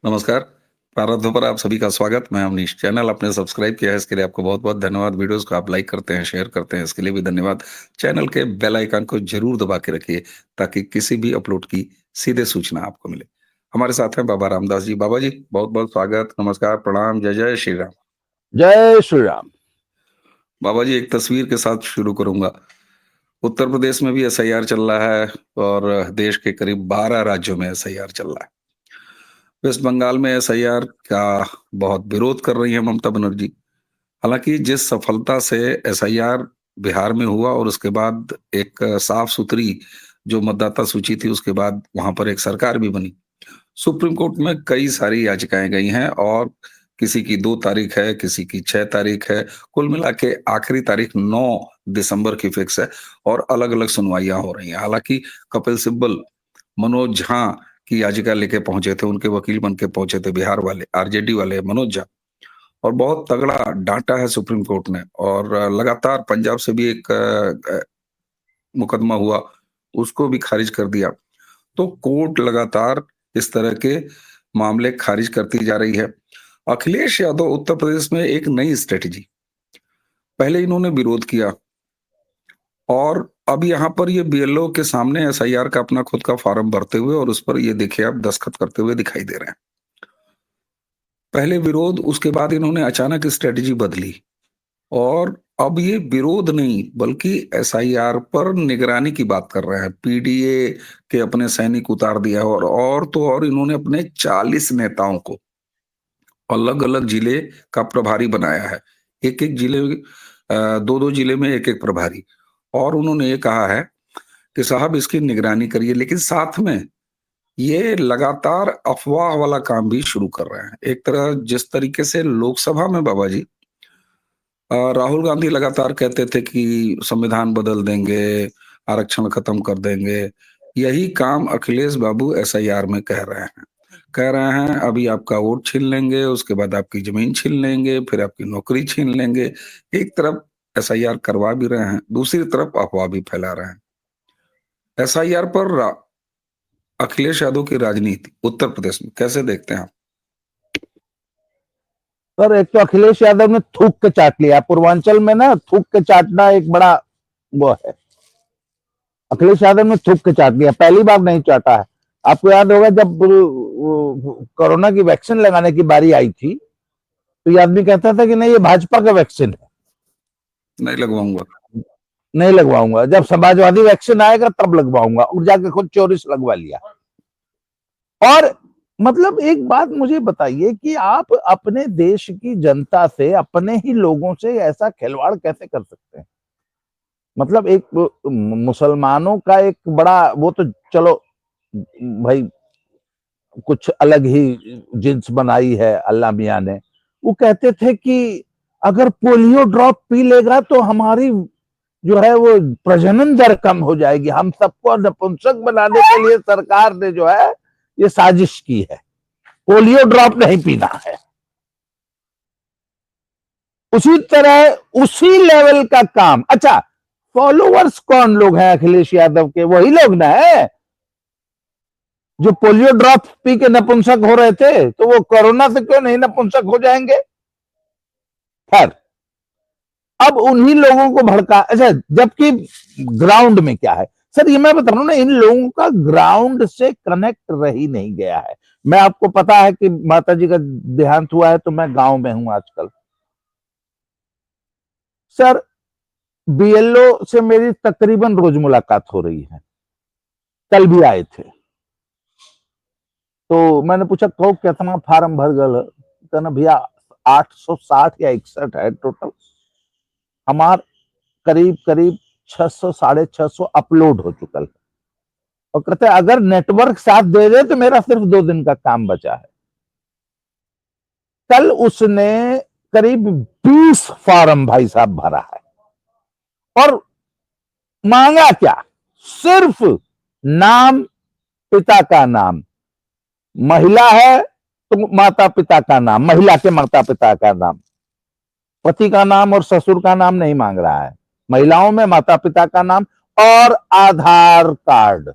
नमस्कार। प्रारब्धों पर आप सभी का स्वागत। मैं अवनीश। चैनल आपने सब्सक्राइब किया है, इसके लिए आपको बहुत-बहुत धन्यवाद। वीडियोज़ को आप लाइक करते हैं, शेयर करते हैं, इसके लिए भी धन्यवाद। चैनल के बेल आइकन को ज़रूर दबा के रखिए, ताकि किसी भी अपलोड की सीधे सूचना आपको मिले। हमारे साथ हैं बाबा रामदास जी। बाबा जी, बहुत-बहुत स्वागत, नमस्कार, प्रणाम, जय जय श्री राम। जय श्री राम। बाबा जी, एक तस्वीर के साथ शुरू करूँगा। उत्तर प्रदेश में भी एसआईआर चल रहा है और देश के करीब 12 राज्यों में एसआईआर चल रहा है। वेस्ट बंगाल में एसआईआर का बहुत विरोध कर रही है ममता बनर्जी। हालांकि जिस सफलता से एसआईआर बिहार में हुआ और उसके बाद एक साफ सुथरी जो मतदाता सूची थी, उसके बाद वहां पर एक सरकार भी बनी। सुप्रीम कोर्ट में कई सारी याचिकाएं गई हैं और किसी की 2 तारीख है, किसी की 6 तारीख है। कुल मिला के आखिरी तारीख 9 दिसंबर की फिक्स है और अलग अलग सुनवाइयां हो रही हैं। हालांकि कपिल सिब्बल, मनोज झा की याचिका लेके पहुंचे थे, उनके वकील बन के पहुंचे थे बिहार वाले, आरजेडी वाले मनोज झा, और बहुत तगड़ा डांटा है सुप्रीम कोर्ट ने। और लगातार पंजाब से भी एक मुकदमा हुआ, उसको भी खारिज कर दिया। तो कोर्ट लगातार इस तरह के मामले खारिज करती जा रही है। अखिलेश यादव उत्तर प्रदेश में एक नई स्ट्रेटेजी, पहले इन्होंने विरोध किया और अब यहाँ पर ये बीएलओ के सामने एसआईआर का अपना खुद का फॉर्म भरते हुए और उस पर ये देखिए आप दस्तखत करते हुए दिखाई दे रहे हैं। पहले विरोध, उसके बाद इन्होंने अचानक स्ट्रेटजी बदली और अब ये विरोध नहीं बल्कि एसआईआर पर निगरानी की बात कर रहे हैं। पीडीए के अपने सैनिक उतार दिया और तो और इन्होंने अपने 40 नेताओं को अलग अलग जिले का प्रभारी बनाया है। एक एक जिले, दो दो जिले में एक एक प्रभारी। और उन्होंने ये कहा है कि साहब इसकी निगरानी करिए, लेकिन साथ में ये लगातार अफवाह वाला काम भी शुरू कर रहे हैं। एक तरह जिस तरीके से लोकसभा में बाबा जी राहुल गांधी लगातार कहते थे कि संविधान बदल देंगे, आरक्षण खत्म कर देंगे, यही काम अखिलेश बाबू एसआईआर में कह रहे हैं। कह रहे हैं अभी आपका वोट छीन लेंगे, उसके बाद आपकी जमीन छीन लेंगे, फिर आपकी नौकरी छीन लेंगे। एक तरफ एसआईआर करवा भी रहे हैं, दूसरी तरफ अफवाह भी फैला रहे हैं। एसआईआर पर अखिलेश यादव की राजनीति उत्तर प्रदेश में कैसे देखते हैं आप? सर, एक तो अखिलेश यादव ने थूक के चाट लिया। पूर्वांचल में ना थूक के चाटना एक बड़ा वो है। अखिलेश यादव ने थूक के चाट लिया, पहली बार नहीं चाटा है। आपको याद होगा जब कोरोना की वैक्सीन लगाने की बारी आई थी तो ये आदमी कहता था कि नहीं, ये भाजपा का वैक्सीन है, नहीं लगवाऊंगा, नहीं लगवाऊंगा। जब समाजवादी वैक्सीन आएगा तब लगवाऊंगा, और जाके खुद चोरी से लगवा लिया। और मतलब एक बात मुझे बताइए कि आप अपने देश की जनता से, अपने ही लोगों से ऐसा खिलवाड़ कैसे कर सकते हैं? मतलब एक मुसलमानों का एक बड़ा वो तो चलो भाई, कुछ अलग ही जिन्स बनाई है अल्लाह मियां ने। वो कहते थे कि अगर पोलियो ड्रॉप पी लेगा तो हमारी जो है वो प्रजनन दर कम हो जाएगी। हम सबको नपुंसक बनाने के लिए सरकार ने जो है ये साजिश की है, पोलियो ड्रॉप नहीं पीना है। उसी तरह उसी लेवल का काम। अच्छा, फॉलोअर्स कौन लोग हैं अखिलेश यादव के? वही लोग ना है जो पोलियो ड्रॉप पी के नपुंसक हो रहे थे, तो वो कोरोना से क्यों नहीं नपुंसक हो जाएंगे? खैर, अब उन्हीं लोगों को भड़का। अच्छा, जबकि ग्राउंड में क्या है सर, ये मैं बता रहा हूं ना, इन लोगों का ग्राउंड से कनेक्ट रह ही नहीं गया है। मैं, आपको पता है कि माता जी का देहांत हुआ है तो मैं गांव में हूं आजकल। सर, बीएलओ से मेरी तकरीबन रोज मुलाकात हो रही है। कल भी आए थे तो मैंने पूछा कहो कितना फार्म भर गल? कहना भैया 860 या 61 है टोटल। हमार करीब करीब 600 650 अपलोड हो चुका है। और कहते हैं अगर नेटवर्क साथ दे दे तो मेरा सिर्फ 2 दिन का काम बचा है। कल उसने करीब 20 फॉर्म भाई साहब भरा है और मांगा क्या? सिर्फ नाम, पिता का नाम। महिला है तो माता पिता का नाम, महिला के माता पिता का नाम। पति का नाम और ससुर का नाम नहीं मांग रहा है। महिलाओं में माता पिता का नाम और आधार कार्ड।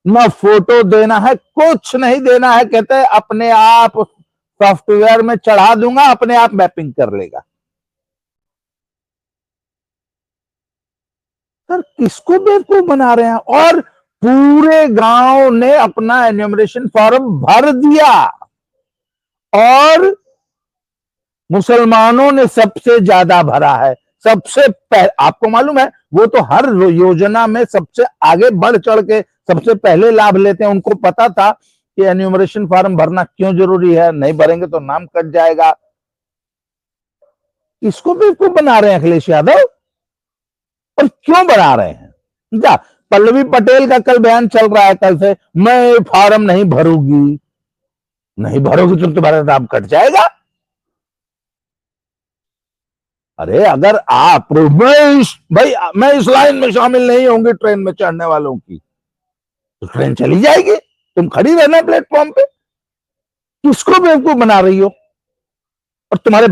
न फोटो देना है, कुछ नहीं देना है। कहते हैं अपने आप सॉफ्टवेयर में चढ़ा दूंगा, अपने आप मैपिंग कर लेगा। सर किसको बेवकूफ बना रहे हैं? और पूरे गांव ने अपना एन्यूमरेशन फॉर्म भर दिया और मुसलमानों ने सबसे ज्यादा भरा है। सबसे पहले, आपको मालूम है, वो तो हर योजना में सबसे आगे बढ़ चढ़ के सबसे पहले लाभ लेते हैं। उनको पता था कि एन्यूमरेशन फॉर्म भरना क्यों जरूरी है, नहीं भरेंगे तो नाम कट जाएगा। इसको बेवकूफ बना रहे हैं अखिलेश यादव। और क्यों बना रहे हैं? जा, पल्लवी पटेल का कल बयान चल रहा है, कल से मैं फॉर्म नहीं भरूंगी। नहीं भरोगे तो तुम्हारा नाम कट जाएगा। अरे अगर आप, मैं इस लाइन में शामिल नहीं होंगी ट्रेन में चढ़ने वालों की, तो ट्रेन चली जाएगी, तुम खड़ी रहना प्लेटफॉर्म पे। किसको बेवकूफ बना रही हो? और तुम्हारे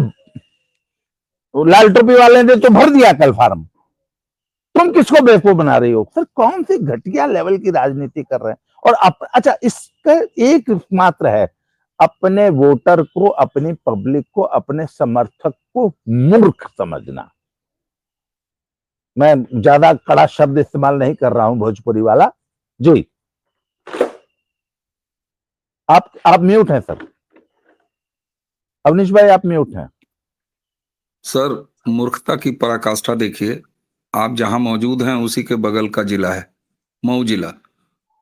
लाल टोपी वाले ने तो भर दिया कल फार्म, तुम किसको बेवकूफ बना रही हो? सर कौन सी घटिया लेवल की राजनीति कर रहे हैं? और अच्छा, इसका एक मात्र है, अपने वोटर को, अपनी पब्लिक को, अपने समर्थक को मूर्ख समझना। मैं ज्यादा कड़ा शब्द इस्तेमाल नहीं कर रहा हूं, भोजपुरी वाला जी। आप म्यूट हैं सर, अवनीश भाई आप म्यूट हैं। सर मूर्खता की पराकाष्ठा देखिए, आप जहां मौजूद हैं उसी के बगल का जिला है मऊ जिला।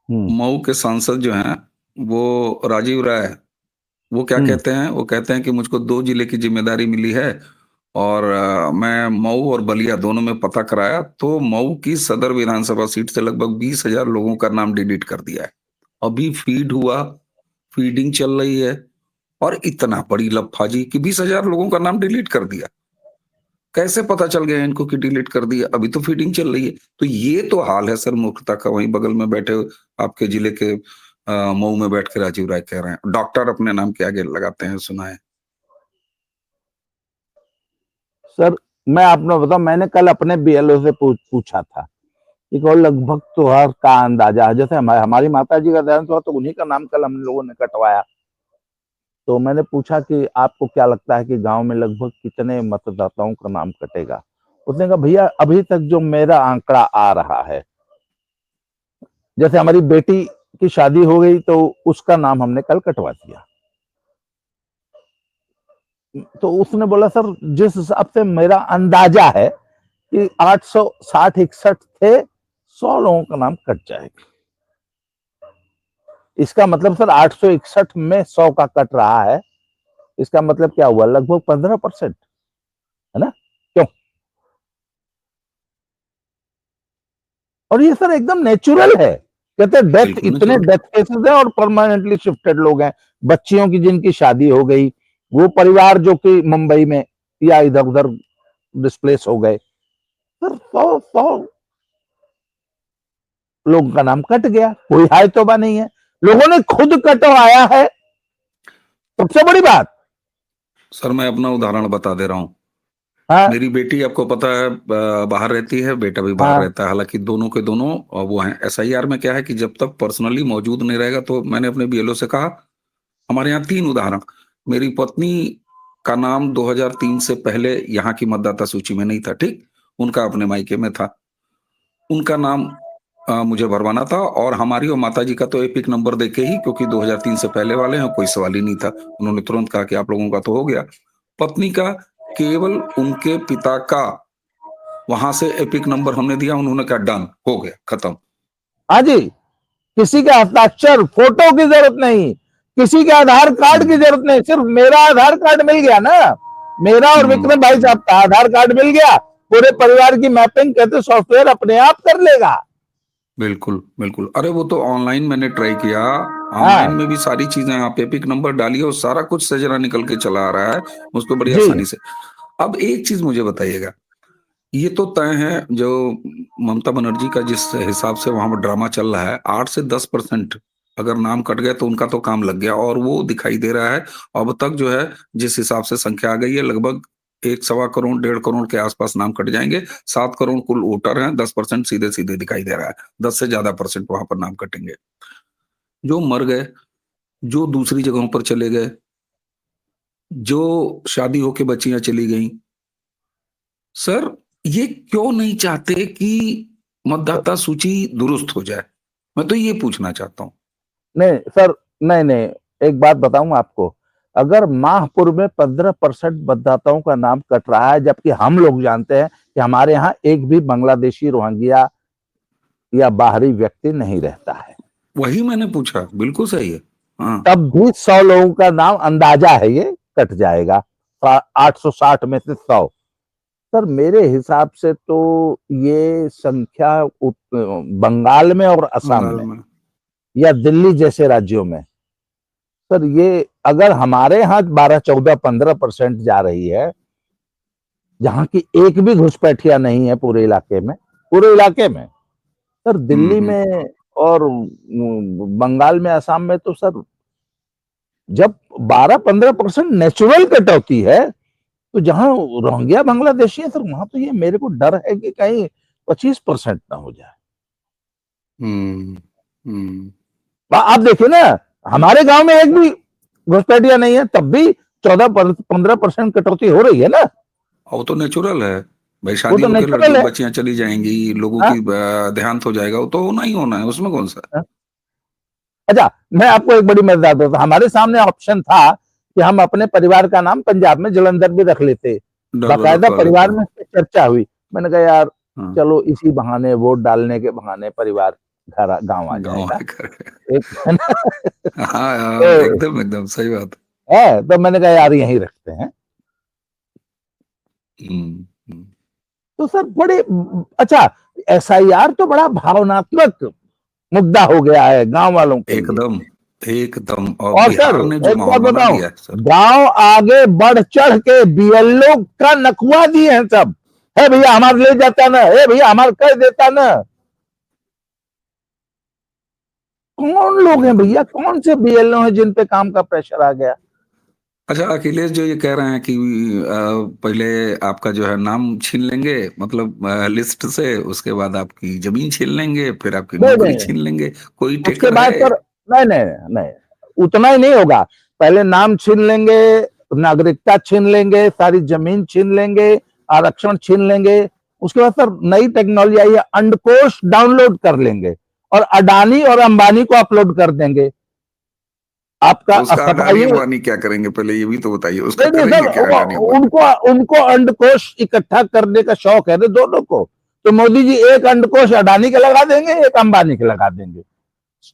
मऊ के सांसद जो हैं वो राजीव राय, वो क्या कहते हैं? वो कहते हैं कि मुझको 2 जिले की जिम्मेदारी मिली है और मैं मऊ और बलिया दोनों में पता कराया तो मऊ की सदर विधानसभा सीट से लगभग 20,000 लोगों का नाम डिलीट कर दिया है। अभी फीड हुआ, फीडिंग चल रही है और इतना बड़ी लफाजी कि 20,000 लोगों का नाम डिलीट कर दिया। कैसे पता चल गया इनको कि डिलीट कर दिया? अभी तो फीडिंग चल रही है। तो ये तो हाल है सर मूर्खता का। वहीं बगल में बैठे आपके जिले के मऊ में बैठ के राजीव राय कह रहे हैं, डॉक्टर अपने नाम के आगे लगाते हैं, सुना है। सर मैं आपने बताऊं, मैंने कल अपने बीएलओ से पूछा था कि लगभग त्योहार का अंदाजा है। जैसे हमारी माता जी का देहांत हुआ तो उन्हीं का नाम कल हम लोगों ने कटवाया। तो मैंने पूछा कि आपको क्या लगता है कि गांव में लगभग कितने मतदाताओं का नाम कटेगा? उसने कहा भैया अभी तक जो मेरा आंकड़ा आ रहा है, जैसे हमारी बेटी की शादी हो गई तो उसका नाम हमने कल कटवा दिया। तो उसने बोला सर जिस हिसाब से मेरा अंदाजा है कि 860-61 थे, 100 लोगों का नाम कट जाएगा। इसका मतलब सर 861 में 100 का कट रहा है, इसका मतलब क्या हुआ? लगभग 15%, है ना? क्यों? और ये सर एकदम नेचुरल है। कहते हैं डेथ, इतने डेथ केसेस हैं और परमानेंटली शिफ्टेड लोग हैं, बच्चियों की जिनकी शादी हो गई, वो परिवार जो कि मुंबई में या इधर उधर डिस्प्लेस हो गए, सर 100 लोगों का नाम कट गया। कोई हाय तौबा नहीं है, लोगों ने खुद कटवाया है। सबसे बड़ी बात सर मैं अपना उदाहरण बता दे रहा हूँ। हाँ, मेरी बेटी आपको पता है बाहर रहती है, बेटा भी बाहर रहता है। हालांकि दोनों के दोनों वो हैं। एसआईआर में क्या है कि जब तक पर्सनली मौजूद नहीं रहेगा, तो मैंने अपने बीएलओ से कहा, हमारे यहाँ 3 उदाहरण, मेरी पत्नी का नाम 2003 से पहले यहाँ की मतदाता सूची में नहीं था, ठीक, उनका अपने मायके में था, उनका नाम मुझे भरवाना था। और हमारी और माताजी का तो एपिक नंबर देके ही, क्योंकि 2003 से पहले वाले हैं, कोई सवाल ही नहीं था। उन्होंने तुरंत कहा कि आप लोगों का तो हो गया। पत्नी का केवल उनके पिता का वहां से एपिक नंबर हमने दिया, उन्होंने कहा डन, हो गया, खत्म। हाँ जी, किसी का हस्ताक्षर, फोटो की जरूरत नहीं, किसी के आधार कार्ड की जरूरत नहीं, सिर्फ मेरा आधार कार्ड मिल गया ना, मेरा और विक्रम भाई साहब का आधार कार्ड मिल गया, पूरे परिवार की मैपिंग कहते सॉफ्टवेयर अपने आप कर लेगा। बिल्कुल बिल्कुल। अरे वो तो ऑनलाइन मैंने ट्राई किया, ऑनलाइन में भी सारी चीजें, आप एपिक नंबर डालिए और सारा कुछ सजरा निकल के चला आ रहा है उसको बड़ी आसानी से। अब एक चीज मुझे बताइएगा, ये तो तय है जो ममता बनर्जी का जिस हिसाब से वहां पर ड्रामा चल रहा है, 8 से 10% अगर नाम कट गए तो उनका तो काम लग गया। और वो दिखाई दे रहा है अब तक जो है, जिस हिसाब से संख्या आ गई है, लगभग 1.25 करोड़ 1.5 करोड़ के आसपास नाम कट जाएंगे। 7 करोड़ कुल वोटर हैं, 10% सीधे सीधे दिखाई दे रहा है, 10 से ज्यादा परसेंट वहां पर नाम कटेंगे। जो मर गए, जो दूसरी जगहों पर चले गए, जो शादी होके बच्चियां चली गई, सर ये क्यों नहीं चाहते कि मतदाता सूची दुरुस्त हो जाए? मैं तो ये पूछना चाहता हूँ। नहीं सर, नहीं नहीं, एक बात बताऊं आपको, अगर माहपुर में 15% मतदाताओं का नाम कट रहा है, जबकि हम लोग जानते हैं कि हमारे यहाँ एक भी बांग्लादेशी, रोहिंग्या या बाहरी व्यक्ति नहीं रहता है, वही मैंने पूछा, बिल्कुल सही है। हाँ। तब भी 100 लोगों का नाम, अंदाजा है ये, कट जाएगा। 860 में से 100। सर मेरे हिसाब से तो ये संख्या बंगाल में और असम बंगाल में में। या दिल्ली जैसे राज्यों में, सर ये अगर हमारे यहाँ 12, 14, 15% जा रही है, जहां की एक भी घुसपैठिया नहीं है पूरे इलाके में, पूरे इलाके में, सर दिल्ली हम्म। में और बंगाल में, असम में, तो सर जब 12, 15% नेचुरल कटौती है, तो जहां रोहिंग्या बांग्लादेशी है सर, वहां तो ये मेरे को डर है कि कहीं 25% ना हो जाए। हम्म। हम्म। आप देखिए ना, हमारे गांव में एक भी घुसपैठिया नहीं है, तब भी 14, 15% कटौती हो रही है ना। और वो तो नेचुरल है भाई, वो शादी तो होके लड़की नेचुरल है। बच्चियां चली जाएंगी, लोगों हाँ? की देहांत हो जाएगा, वो तो होना ही होना है, उसमें कौन सा है? हाँ? अच्छा, मैं आपको एक बड़ी मजेदार बात, हमारे सामने ऑप्शन था कि हम अपने परिवार का नाम पंजाब में जलंधर भी रख लेते, डर बाकायदा रखवा लेते परिवार हैं। में इस पे चर्चा हुई। मैंने कहा यार, हाँ। चलो इसी बहाने, वोट डालने के बहाने परिवार घर गांव आ गाँव जाएगा, आकर। एक है ना। हाँ हाँ, तो एकदम एकदम सही बात। है, तो मैंने कहा यार यहीं रखते हैं। हम्म। हम्म। तो सर बड़े, अच्छा, एसआईआर तो बड़ा भावनात्मक मुद्दा हो गया है गांव वालों के लिए। एकदम एकदम, और और सर बिहार ने जो एक बात माहौल बना बताऊं, दिया है सर। गांव आगे बढ़ चढ़ के बीएलओ का नकवा दिए हैं सब, है भैया हमारे ले जाता ना, है भैया हमारे कह देता ना। कौन लोग हैं बिल्कुल। भैया, कौन से बीएलओ हैं जिन पे काम का प्रेशर आ गया? अच्छा अखिलेश जो ये कह रहे हैं कि पहले आपका जो है नाम छीन लेंगे, मतलब लिस्ट से, उसके बाद आपकी जमीन छीन लेंगे, फिर आपकी नहीं नौकरी नहीं, छीन लेंगे, कोई उसके टेकर बाद है? सर, नहीं नहीं नहीं, उतना ही नहीं होगा। पहले नाम छीन लेंगे, नागरिकता छीन लेंगे, सारी जमीन छीन लेंगे, आरक्षण छीन लेंगे। उसके बाद सर नई टेक्नोलॉजी आई है, अंडकोश डाउनलोड कर लेंगे और अडानी और अंबानी को अपलोड कर देंगे। आपका तो उसका अडानी सफाई, अंबानी क्या करेंगे, पहले ये भी तो बताइए, उसका नहीं नहीं करेंगे क्या सर, अडानी अंबानी? उनको उनको अंडकोश इकट्ठा करने का शौक है ना दोनों को। तो मोदी जी एक अंडकोश अडानी के लगा देंगे, एक अंबानी के लगा देंगे।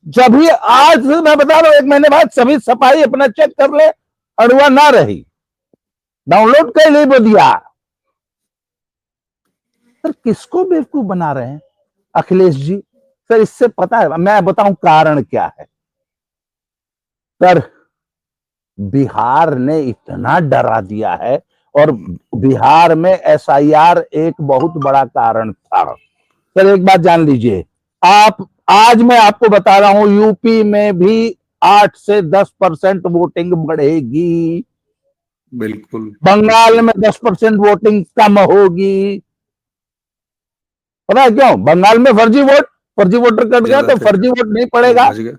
जब भी, आज से मैं बता रहा हूं, 1 महीने बाद सभी सफाई अपना चेक कर ले, अड़ुआ ना रही, डाउनलोड कर ले दिया। सर किसको बेवकूफ बना रहे हैं अखिलेश जी? सर इससे पता है, मैं बताऊं कारण क्या है। सर बिहार ने इतना डरा दिया है, और बिहार में एसआईआर एक बहुत बड़ा कारण था। सर एक बात जान लीजिए, आप, आज मैं आपको बता रहा हूं, यूपी में भी 8 से 10% वोटिंग बढ़ेगी, बिल्कुल बंगाल बिल्कुल। में 10% वोटिंग कम होगी। पता है क्यों? बंगाल में फर्जी वोट, फर्जी वोटर कट गया ज्यादा तो थे, फर्जी वोट नहीं वो पड़ेगा, बच गए।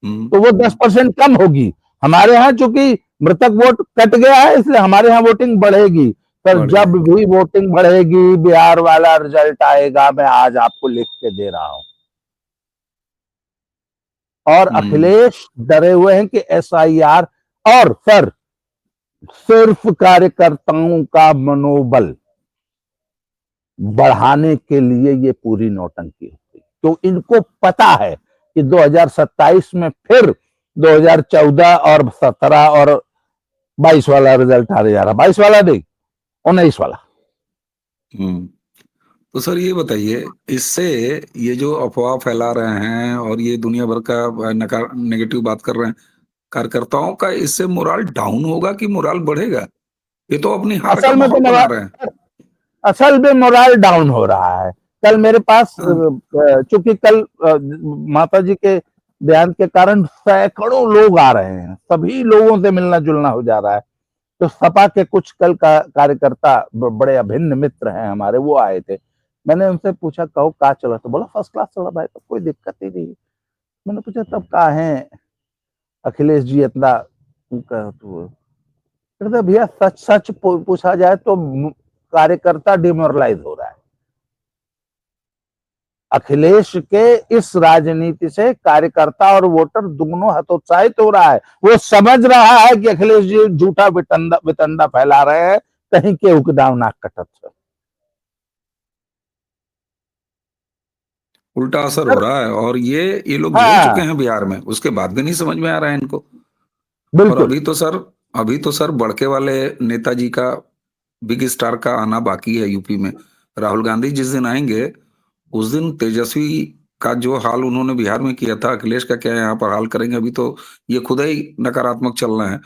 तो वो 10% कम होगी। हमारे यहाँ चूंकि मृतक वोट कट गया है, इसलिए हमारे यहाँ वोटिंग बढ़ेगी। पर बढ़ जब जाएगी। भी वोटिंग बढ़ेगी, बिहार वाला रिजल्ट आएगा, मैं आज आपको लिख के दे रहा हूं। और हम्म। अखिलेश डरे हुए हैं कि एसआईआर, और सर सिर्फ कार्यकर्ताओं का मनोबल बढ़ाने के लिए ये पूरी नौटंकी होती, तो इनको पता है कि 2027 में फिर 2014 और 17 और 22 वाला रिजल्ट आने जा रहा, 22 वाला नहीं, 19 वाला। हम्म। तो सर ये बताइए, इससे ये जो अफवाह फैला रहे हैं और ये दुनिया भर का नकार नेगेटिव बात कर रहे हैं, कार्यकर्ताओं का इससे मोराल डाउन होगा कि मोराल बढ़ेगा? ये तो अपनी हार का असल में तो माहौल बना रहे हैं। असल में मोराल डाउन हो रहा है। कल मेरे पास, हाँ। चूंकि कल माता जी के देहांत के कारण सैकड़ों लोग आ रहे हैं, सभी लोगों से मिलना जुलना हो जा रहा है। तो सपा के कुछ कल का कार्यकर्ता, बड़े अभिन्न मित्र हैं हमारे, वो आए थे। मैंने उनसे पूछा, कहो का चला? तो बोला फर्स्ट क्लास चला भाई, तो कोई दिक्कत ही नहीं। मैंने पूछा तब का है अखिलेश जी इतना, तो कहते भैया सच सच पूछा जाए तो कार्यकर्ता डिमोरलाइज हो रहा है। अखिलेश के इस राजनीति से कार्यकर्ता और वोटर दोनों हतोत्साहित हो रहा है। वो समझ रहा है कि अखिलेश जी झूठा वितंडा फैला रहे हैं, कहीं के उकदाव नाक कटत। उल्टा असर हो रहा है, और ये लोग झेल चुके हाँ हैं बिहार में, उसके बाद भी नहीं समझ में आ रहा है इनको। और बिल्कुल। अभी तो सर बड़के वाले नेताजी का, बिग स्टार का आना बाकी है यूपी में। राहुल गांधी जिस दिन आएंगे, उस दिन तेजस्वी का जो हाल उन्होंने बिहार में किया था, अखिलेश का क्या यहाँ पर हाल करेंगे। अभी तो ये खुद ही नकारात्मक चल रहे हैं।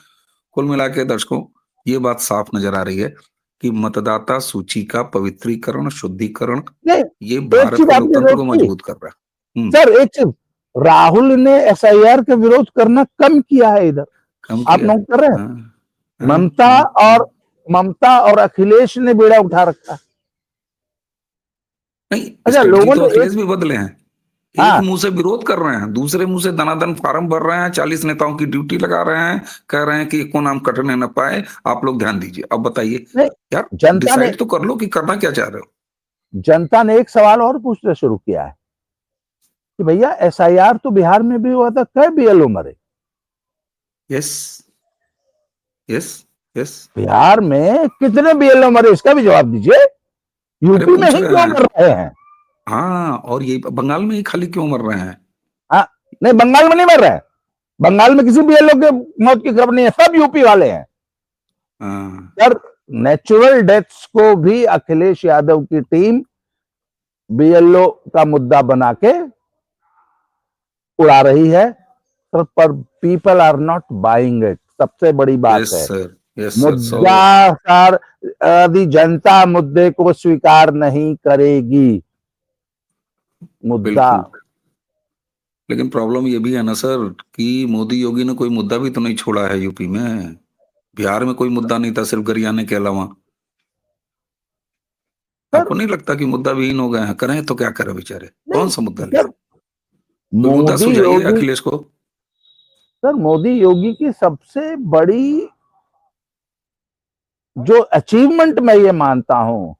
कुल मिला के दर्शकों, ये बात साफ नजर आ रही है कि मतदाता सूची का पवित्रीकरण, शुद्धिकरण, नहीं, ये एक भारत चीज के आपने लोकतंत्र नोट को की मजबूत कर रहा है। सर, एक चीज, राहुल ने एसआईआर का विरोध करना कम किया है इधर, कम आप किया है। नोट कर रहे हैं। हाँ, हाँ, ममता हाँ, और हाँ। ममता और अखिलेश ने बेड़ा उठा रखा। नहीं, अच्छा, स्ट्रेटजी लोगों तो ने एक, अखिलेश भी बदले हैं। एक हाँ मुंह से विरोध कर रहे हैं, दूसरे मुंह से दनादन फार्म भर रहे हैं, 40 नेताओं की ड्यूटी लगा रहे हैं, कह रहे हैं कि को नाम कटने न पाए, आप लोग ध्यान दीजिए। अब बताइए नहीं, यार, जनता ने डिसाइड तो कर लो कि करना क्या चाह रहे हो। जनता ने एक सवाल और पूछना शुरू किया है कि भैया एसआईआर तो बिहार में भी हुआ था, कै बीएलओ मरे? Yes, yes, yes. बिहार में कितने बीएलओ मरे, इसका भी जवाब दीजिए। अरे यूपी में पूछ ही रहे क्यों हैं। मर रहे हैं? हाँ, और ये बंगाल में ही खाली क्यों मर रहे हैं? हाँ, नहीं बंगाल में नहीं मर रहे हैं, बंगाल में किसी बीएलओ के मौत की खबर नहीं है, सब यूपी वाले हैं। हाँ, सर, नेचुरल डेथ्स को भी अखिलेश यादव की टीम बीएलओ का मुद्दा बना के उड़ा रही है, पर people are not buying it, सबसे बड़ी बात यस है। सर, यस सर, सो मुद्दा सर, यदि जनता मुद्दे को स्वीकार नहीं करेगी, मुद्दा। बिल्कुल। लेकिन प्रॉब्लम ये भी है ना सर, कि मोदी योगी ने कोई मुद्दा भी तो नहीं छोड़ा है यूपी में। बिहार में कोई मुद्दा नहीं था, सिर्फ गरियाने के अलावा। सर आपको नहीं लगता कि मुद्दा विहीन हो गए हैं? करें तो क्या करें बेचारे, नहीं कौन सा मुद्दा ले? सर, कोई मुद्दा मोदी सुझाइए योगी, अखिलेश को। सर मोदी योगी की सबसे बड़ी जो अचीवमेंट मैं ये मानता हूं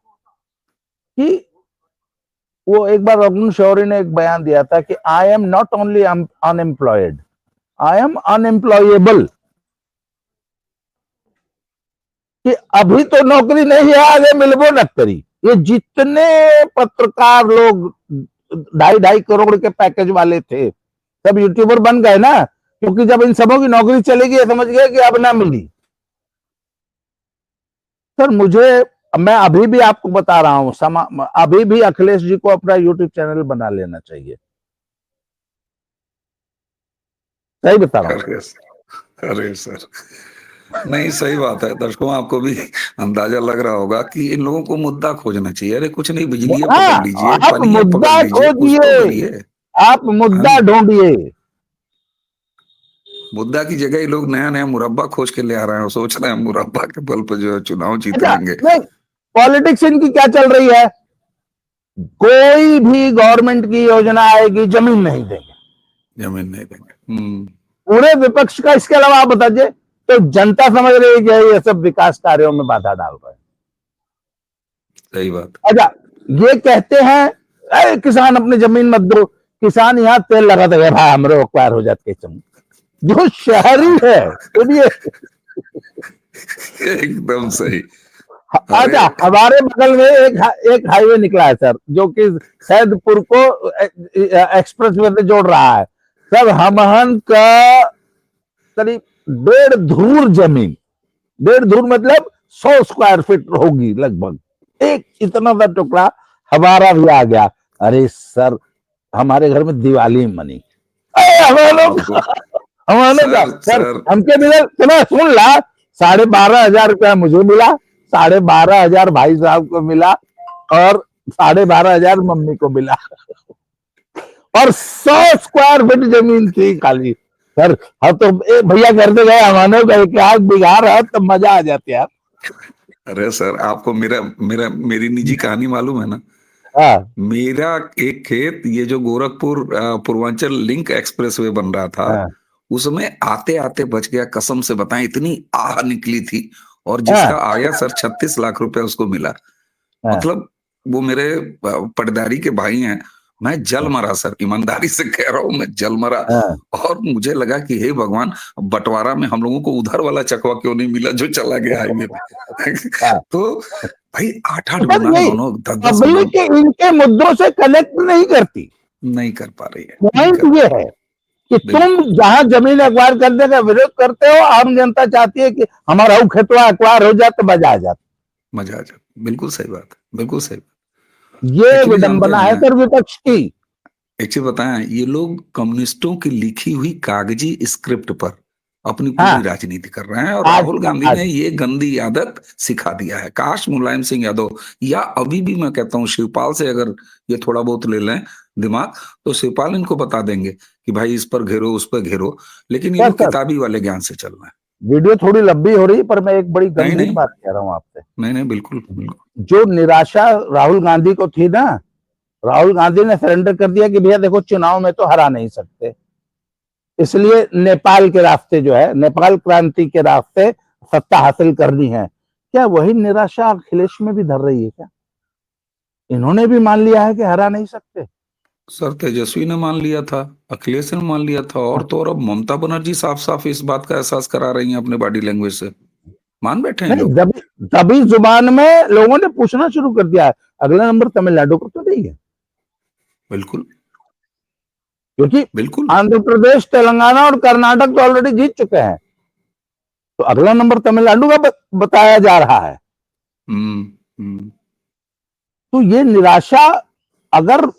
कि वो एक बार अरुण शौरी ने एक बयान दिया था कि I am not only unemployed, I am unemployable. कि अभी तो नौकरी नहीं है, आगे मिलबो न करी। ये जितने पत्रकार लोग 2.5 करोड़ के पैकेज वाले थे, सब यूट्यूबर बन गए ना, क्योंकि जब इन सबों की नौकरी चलेगी समझ गए कि अब ना मिली। सर मैं अभी भी आपको बता रहा हूं, अभी भी अखिलेश जी को अपना यूट्यूब चैनल बना लेना चाहिए, सही बता रहा हूं। अरे अरे सर, नहीं सही बात है। दर्शकों, आपको भी अंदाजा लग रहा होगा कि इन लोगों को मुद्दा खोजना चाहिए। अरे कुछ नहीं, बिजली पकड़ लीजिए, हाँ, आप पानी पकड़ मुद्दा लीजिए, कुछ तो खोजिए, करिए। आप मुद्दा हाँ, ढूंढिए। मुद्दा की जगह ये लोग नया नया मुरब्बा खोज के ले आ रहे हैं और सोच रहे हैं मुरब्बा के बल पर जो है चुनाव जीत अच्छा, लेंगे। नहीं, पॉलिटिक्स इनकी क्या चल रही है, कोई भी गवर्नमेंट की योजना आएगी जमीन नहीं देंगे, जमीन नहीं देंगे। पूरे विपक्ष का। इसके अलावा आप बताइए, तो जनता समझ रही है कि ये सब विकास कार्यों में बाधा डाल रहे हैं। सही बात। अच्छा, ये कहते हैं अरे किसान अपनी जमीन मत दो, किसान यहाँ तेल लगाते हुए भाई हमरो एक्वायर हो जाते चम, जो शहरी है सुनिए। एकदम सही। अरे अच्छा, हमारे बगल में एक हाईवे निकला है सर, जो कि सैदपुर को एक्सप्रेस वे से जोड़ रहा है। सर हमहन का करीब 1.5 धूर जमीन, 1.5 धूर मतलब 100 स्क्वायर फीट होगी लगभग, एक इतना सा टुकड़ा हमारा भी आ गया। अरे सर, हमारे घर में दिवाली मनी, आपको हमारे का सर सर, सर हमके मिला, सुन ला, 12,500 रुपया मुझे मिला, 12,500 भाई साहब को मिला, और 12,500 मम्मी को मिला, और 100 स्क्वायर फीट जमीन थी खाली। सर हाँ, तो भैया करते गए हमारे का एक आध बिघा रहा है, तब मजा आ जाती है। अरे सर, आपको मेरा मेरा मेरी निजी कहानी मालूम है ना? हाँ मेरा एक खेत, ये जो गोरखपुर पूर्वांचल लिंक एक्सप्रेसवे बन रहा था, हाँ उसमें आते आते बच गया, कसम से बताएं, इतनी आह निकली थी। और हाँ, जिसका आया सर 36 लाख रुपए उसको मिला। हाँ, मतलब वो मेरे पटदारी के भाई हैं। मैं जल मरा सर, ईमानदारी से कह रहा हूँ, मैं जल मरा। हाँ, और मुझे लगा कि हे भगवान, बंटवारा में हम लोगों को उधर वाला चकवा क्यों नहीं मिला जो चला गया हाईवे पे। हाँ। तो भाई 8-8 बस गुना, यही 9-9, 10-10 गुना पब्लिक इनके मुद्दों से कनेक्ट नहीं करती। नहीं कर पा रही है, नहीं पॉइंट कर पा ये रही। है कि तुम बिल्कुल, जहां जमीन एक्वायर करने का विरोध करते हो, आम जनता चाहती है कि हमारा खेतवा एक्वायर हो जाए तो मजा आ जाता। मजा आ जाता। बिल्कुल सही बात है, बिल्कुल सही बात। ये एक्चुअली जानते विडंबना है हैं, सर विपक्ष की। एक चीज बताएं, ये लोग कम्युनिस्टों की लिखी हुई कागजी स्क्रिप्ट पर अपनी पूरी हाँ, राजनीति कर रहे हैं। और आज राहुल गांधी आज ने ये गंदी आदत सिखा दिया है। काश मुलायम सिंह यादव, या अभी भी मैं कहता हूँ शिवपाल से अगर ये थोड़ा बहुत ले लें दिमाग, तो शिवपाल इनको बता देंगे कि भाई इस पर घेरो, उस पर घेरो। लेकिन ये सर लोग सर किताबी वाले ज्ञान से चल रहे हैं। वीडियो थोड़ी लंबी हो रही है, पर मैं एक बड़ी नहीं गंभीर नहीं, बात कह रहा हूं आपसे। नहीं नहीं, बिल्कुल बिल्कुल। जो निराशा राहुल गांधी को थी ना, राहुल गांधी ने सरेंडर कर दिया कि भैया देखो चुनाव में तो हरा नहीं सकते, इसलिए नेपाल के रास्ते जो है, नेपाल क्रांति के रास्ते सत्ता हासिल करनी है। क्या वही निराशा अखिलेश में भी धर रही है क्या? इन्होंने भी मान लिया है कि हरा नहीं सकते। सर तेजस्वी ने मान लिया था, अखिलेश ने मान लिया था, और तो और अब ममता बनर्जी साफ साफ इस बात का एहसास करा रही हैं अपने बॉडी लैंग्वेज से। मान बैठे हैं नहीं, लोग। जब तभी जुबान में लोगों ने पूछना शुरू कर दिया है। अगला नंबर तमिलनाडु को तो नहीं है, बिल्कुल क्योंकि बिल्कुल। आंध्र प्रदेश, तेलंगाना और कर्नाटक तो ऑलरेडी जीत चुके हैं। तो अगला नंबर तमिलनाडु का बताया जा रहा है। हम्म हम्म। तो ये निराशा अगर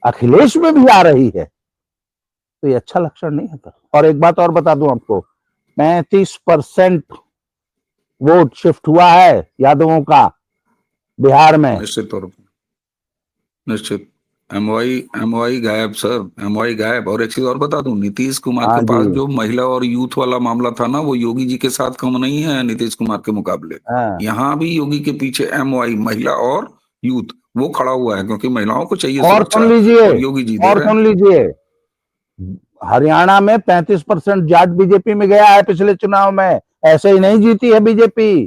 अखिलेश में भी आ रही है तो ये अच्छा लक्षण नहीं है। और एक बात और बता दूं आपको, 35% वोट शिफ्ट हुआ है यादवों का बिहार में। निश्चित तौर पर, निश्चित। एमवाई एमवाई गायब सर, एमवाई गायब। और एक चीज और बता दूं, नीतीश कुमार के हाँ जी। पास जो महिला और यूथ वाला मामला था ना, वो योगी जी के साथ कम नहीं है नीतीश कुमार के मुकाबले। हाँ। यहाँ भी योगी के पीछे एमवाई, महिला और यूथ, वो खड़ा हुआ है, क्योंकि महिलाओं को चाहिए और सुन सुरक्षा, लीजिए, और योगी जी दे और रहे हैं। सुन लीजिए, हरियाणा में 35% जाट बीजेपी में गया है पिछले चुनाव में। ऐसे ही नहीं जीती है बीजेपी।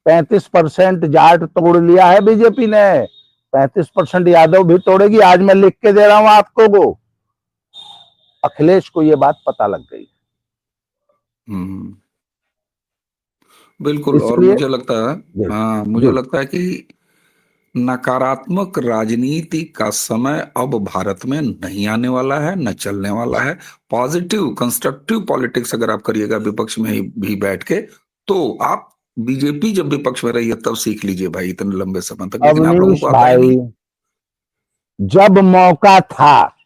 35% जाट तोड़ लिया है बीजेपी ने। 35% यादव भी तोड़ेगी। आज मैं लिख के दे रहा हूं आपको। वो अखिलेश को ये बात पता लग गई, हम्म। बिल्कुल। और इसलिए मुझे लगता है, जी हाँ मुझे जी। लगता है कि नकारात्मक राजनीति का समय अब भारत में नहीं आने वाला है, न चलने वाला है। पॉजिटिव कंस्ट्रक्टिव पॉलिटिक्स अगर आप करिएगा विपक्ष में ही भी बैठ के, तो आप, बीजेपी जब विपक्ष में रही है तब सीख लीजिए भाई, इतने लंबे समय तक, लेकिन आप लोगों अवनीश को आता ही नहीं। भाई, जब मौका था,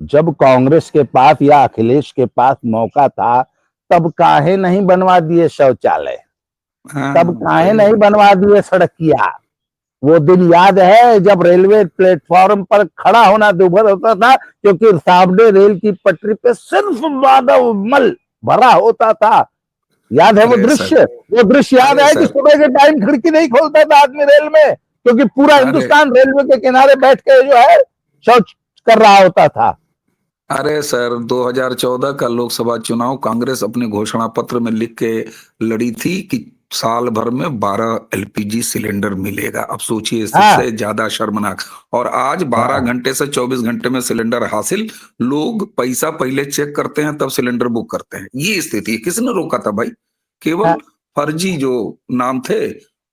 जब कांग्रेस के पास या अखिलेश के पास मौका था, तब काहे नहीं बनवा दिए शौचालय? तब हाँ काहे सही नहीं बात। बनवा दिए सड़किया? वो दिन याद है जब रेलवे प्लेटफॉर्म पर खड़ा होना दूभर होता था, क्योंकि सामने रेल की पटरी पे सिर्फ मानव मल भरा होता था। याद है वो अरे सर, दृश्य? वो दृश्य याद अरे है कि सर, सुबह के टाइम खिड़की नहीं खोलता था आदमी रेल में, क्योंकि पूरा अरे हिंदुस्तान रेलवे के किनारे बैठ के जो है शौच कर रहा होता था। अरे सर, 2014 का लोकसभा चुनाव कांग्रेस अपने घोषणा पत्र में लिख के लड़ी थी कि साल भर में 12 एलपीजी सिलेंडर मिलेगा। अब सोचिए हाँ, इससे ज्यादा शर्मनाक। और आज 12 हाँ, घंटे से 24 घंटे में सिलेंडर हासिल। लोग पैसा पहले चेक करते हैं तब सिलेंडर बुक करते हैं। ये स्थिति है। किसने रोका था भाई? केवल हाँ, फर्जी जो नाम थे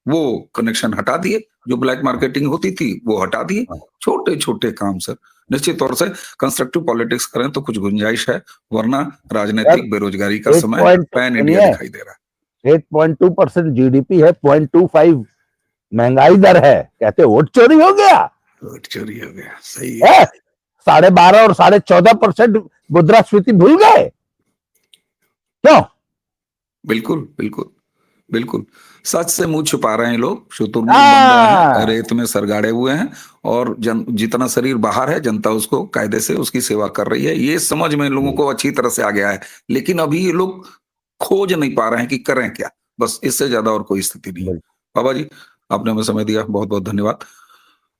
वो कनेक्शन हटा दिए, जो ब्लैक मार्केटिंग होती थी वो हटा दिए। छोटे छोटे काम सर। निश्चित तौर से कंस्ट्रक्टिव पॉलिटिक्स करें तो कुछ गुंजाइश है, वरना सर राजनीतिक बेरोजगारी का एट समय पॉइंट पैन इंडिया सुनिए, दिखाई दे रहा 8.2% जीडीपी है, 0.25 महंगाई दर है, कहते वोट चोरी हो गया है। वोट चोरी हो गया, सही है। है। 12.5 और 14.5% मुद्रास्फीति भूल गए क्यों? बिल्कुल बिल्कुल बिल्कुल। सच से मुंह छुपा रहे हैं लोग, शुतुरमुर्ग बन रहे हैं, हाँ, रेत में सरगाड़े हुए हैं। और जितना शरीर बाहर है, जनता उसको कायदे से उसकी सेवा कर रही है, ये समझ में इन लोगों को अच्छी तरह से आ गया है। लेकिन अभी ये लोग खोज नहीं पा रहे हैं कि करें क्या। बस इससे ज्यादा और कोई स्थिति नहीं है। बिल्कुल। बाबा जी, आपने हमें समय दिया, बहुत बहुत धन्यवाद।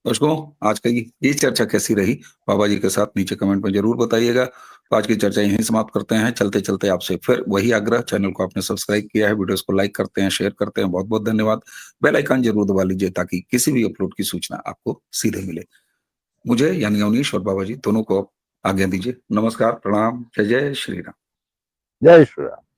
दर्शकों, आज की ये चर्चा कैसी रही बाबा जी के साथ नीचे कमेंट में जरूर बताइएगा। तो आज की चर्चा यहीं समाप्त करते हैं। चलते चलते आपसे फिर वही आग्रह, चैनल को आपने सब्सक्राइब किया है, वीडियोस को लाइक करते हैं, शेयर करते हैं, बहुत बहुत धन्यवाद। बेल आइकन जरूर दबा लीजिए ताकि किसी भी अपलोड की सूचना आपको सीधे मिले। मुझे यानी अवनीश और बाबा जी दोनों को आज्ञा दीजिए। नमस्कार, प्रणाम, जय जय श्री राम। जय श्री राम।